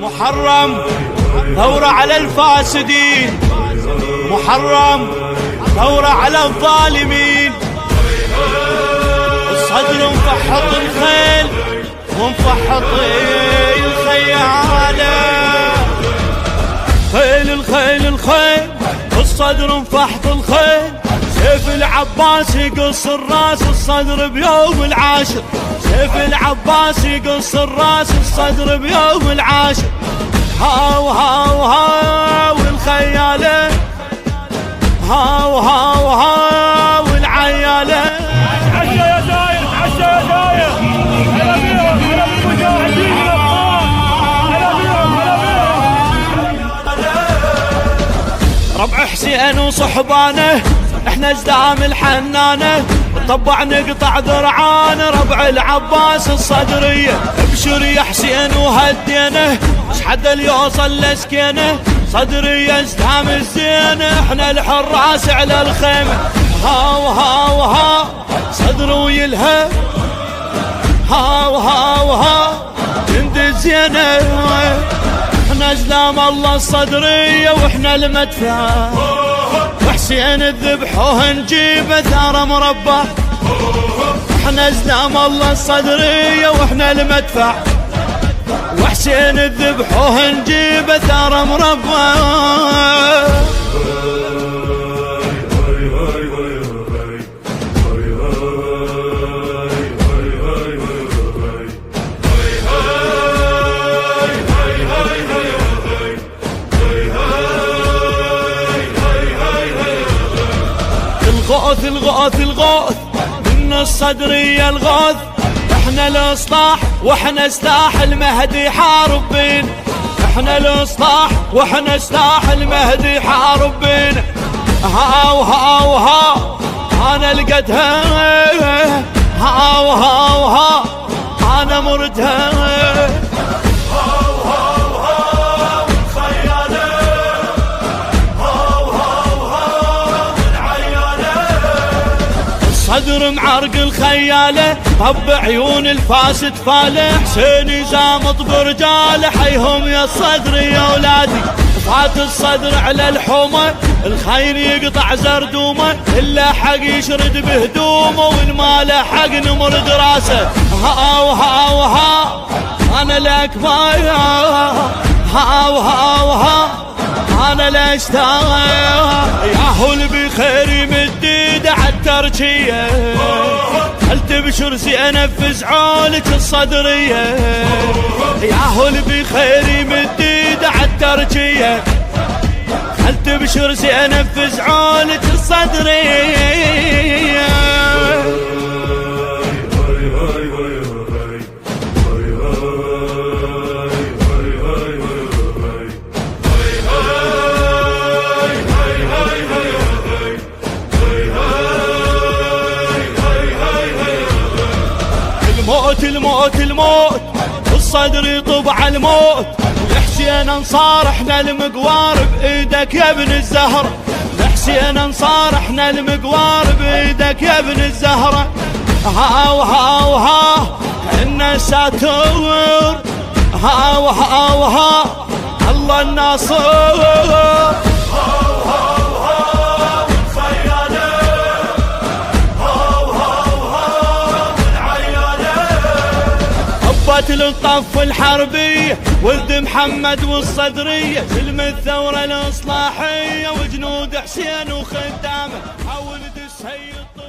محرم ثورة على الفاسدين، محرم ثورة على الظالمين. الصدر مفحط الخيل ومفحط الخيالة، خيل الخيل الخيل الصدر مفحط الخيل. سيف العباس يقص الراس الصدر بيوم العاشر، سيف العباس يقص الراس الصدر بيوم العاشر. هاو هاو هاو الخيالة، هاو هاو هاو العيالة. تعشى يا داير، تعشى يا داير. هلا بيهم، هلا بالمجاهدين الأبطال، هلا بيهم، هلا بيهم. ربع حسين وصحبانه احنا ازدام الحنانه، طبع نقطع ذرعانه ربع العباس الصدريه. ابشر يا حسين وهدينه شحد اللي يوصل لسكينه، صدريه ازدام الزينه احنا الحراس على الخيمه. هاو هاو هاو صدر ويلهى، هاو هاو هاو جند الزينه احنا ازلام الله الصدريه واحنا المدفع. وحسين الذبح وهنجيب ثار مربع، احنا ازلام الله الصدريه واحنا المدفع. وحسين الذبح وهنجيب ثار مربع. الغوث الغوث الغوث من الصدرية الغوث، احنا الاصلاح واحنا سلاح المهدي حارب بينا، احنا الاصلاح واحنا سلاح المهدي حارب بينا. هاو هاو هاو انا لقيتها، هاو هاو هاو انا مردها. صدر معرق الخيالة طب عيون الفاسد فالح، حسين زامط برجاله حيهم يا الصدر يا ولادي. فات الصدر على الحومة الخير يقطع زردومه، إلا حق يشرد بهدومه والمال حق نمرد راسه. هاو هاو هاو انا لك بايا، هاو هاو هاو انا ليش ياهو اللي بخير يمد ايده عالترجية. هل تبشر زينب في زعولك الصدرية، ياهو اللي بخير يمد ايده عالترجية. هل تبشر زينب في زعولك الصدرية. الموت الموت الموت الصدر يطبع الموت. حسين انصار احنا المقوار بايدك يا ابن الزهرة، حسين انصار احنا المقوار بايدك يا ابن الزهرة. هاو هاو هاو إن ساتور، هاو هاو هاو الله الناصر. الطف الحربية ولد محمد والصدرية، سلم الثورة الإصلاحية وجنود حسين وخدامه. ولد السيد